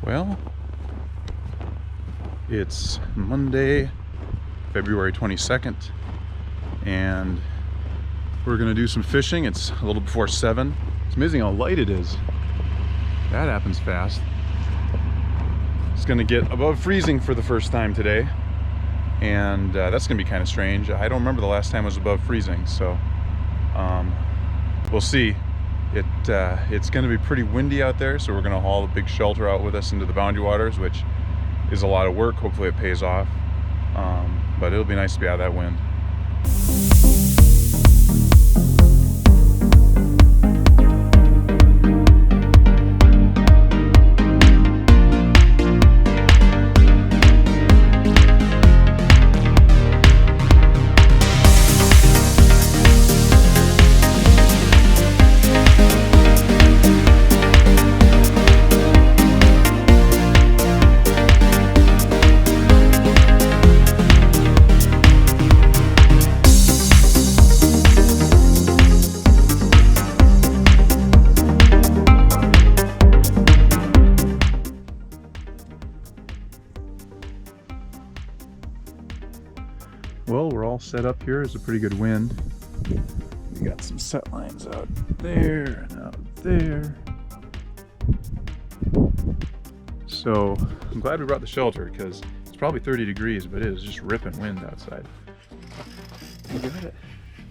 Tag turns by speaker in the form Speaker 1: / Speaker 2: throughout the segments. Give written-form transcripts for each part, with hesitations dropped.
Speaker 1: Well, it's Monday, February 22nd, and we're gonna do some fishing. It's a little before 7. It's amazing how light it is. That happens fast. It's gonna get above freezing for the first time today, and that's gonna be kind of strange. I don't remember the last time it was above freezing, so we'll see. It's going to be pretty windy out there, so we're going to haul a big shelter out with us into the boundary waters, which is a lot of work. Hopefully it pays off, but it'll be nice to be out of that wind. Well, we're all set up here. It's a pretty good wind. We got some set lines out there and out there. So I'm glad we brought the shelter because it's probably 30 degrees, but it is just ripping wind outside. You got it.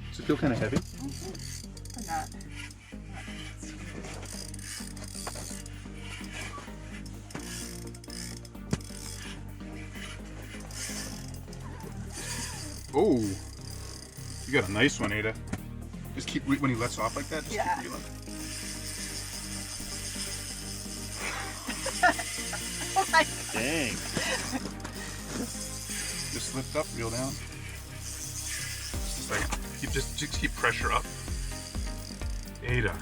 Speaker 1: Does it feel kind of heavy?
Speaker 2: Or not?
Speaker 1: Oh, you got a nice one, Ada. Just keep, when he lets off like that, just
Speaker 2: Yeah.
Speaker 1: keep reeling.
Speaker 2: Oh my God.
Speaker 3: Dang.
Speaker 1: Just lift up, reel down. Just a second. Just keep pressure up. Ada.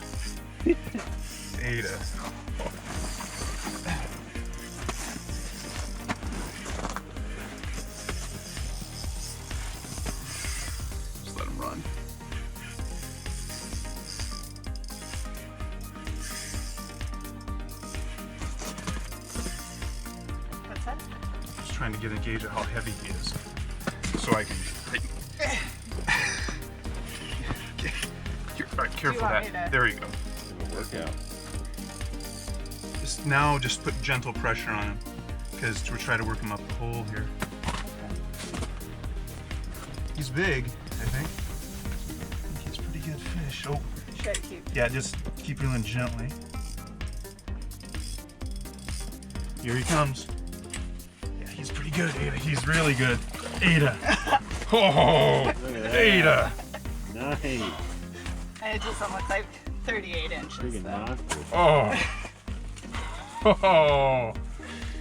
Speaker 1: Ada. Just let him run.
Speaker 2: What's that?
Speaker 1: Just trying to get a gauge of how heavy he is, so I can. All right, careful
Speaker 2: want
Speaker 1: that.
Speaker 2: me to-
Speaker 1: There you go.
Speaker 3: It'll work out.
Speaker 1: Just put gentle pressure on him, because we're trying to work him up the hole here. He's big, I think. He's a pretty good fish. Oh,
Speaker 2: Should I keep?
Speaker 1: yeah, just keep reeling gently. Here he comes. Yeah, he's pretty good, Ada. He's really good. Ada. Oh,
Speaker 3: Look at that.
Speaker 1: Ada.
Speaker 3: Nice.
Speaker 2: And it doesn't look like 38 inches.
Speaker 3: Freaking
Speaker 2: though.
Speaker 3: monster.
Speaker 1: Oh. Oh,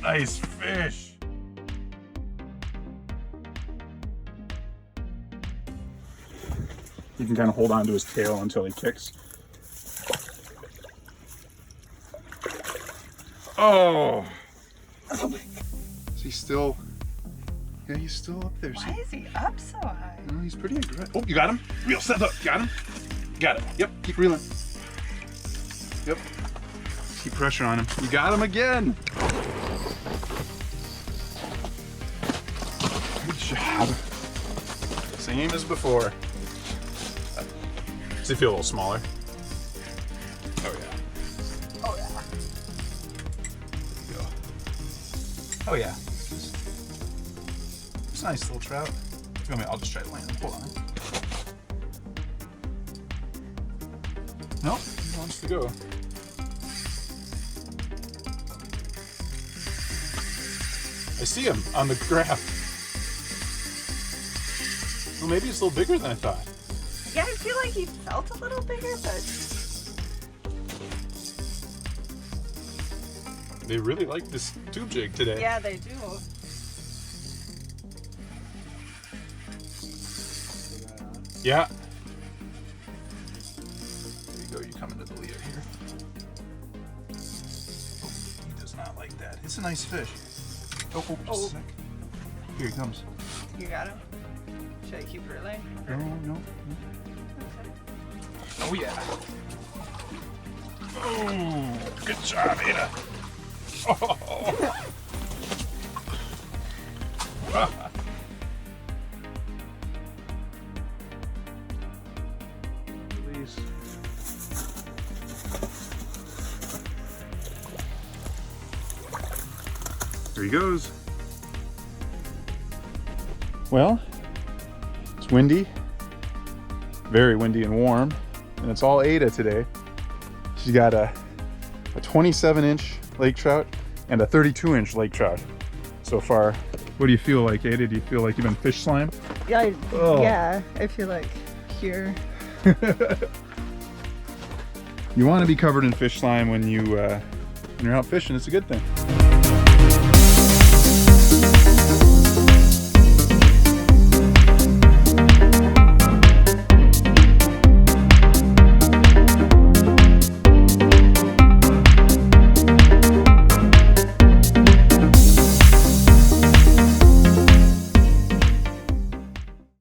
Speaker 1: nice fish. You can kind of hold on to his tail until he kicks. Oh. Is he still? Yeah, he's still up there.
Speaker 2: Why is he up so high?
Speaker 1: No, he's pretty aggressive. Oh, you got him? Reel, set up. Got him? Got it. Yep, keep reeling. Yep. Keep pressure on him. You got him again. Good job. Same as before. Does he feel a little smaller? Oh, yeah.
Speaker 2: Oh yeah.
Speaker 1: Go. Oh, yeah. It's a nice little trout. I'll just try to land him. Hold on. Nope, he wants to go. I see him on the graph. Well, maybe it's a little bigger than I thought.
Speaker 2: Yeah, I feel like he felt a little bigger, but
Speaker 1: They really like this tube jig today.
Speaker 2: yeah, they do.
Speaker 1: Yeah. There you go, you come into the leader here. Oh, he does not like that. It's a nice fish. Oh, just a sec. Here he comes.
Speaker 2: You got him? Should I keep reeling?
Speaker 1: No. Oh, yeah. Oh, good job, Ada. Release. There he goes. Well, it's windy, very windy and warm, and it's all Ada today. She's got a 27-inch lake trout and a 32-inch lake trout so far. What do you feel like, Ada? Do you feel like you've been fish slime?
Speaker 2: Yeah,
Speaker 1: Oh.
Speaker 2: yeah, I feel like here.
Speaker 1: You want to be covered in fish slime when you're out fishing. It's a good thing.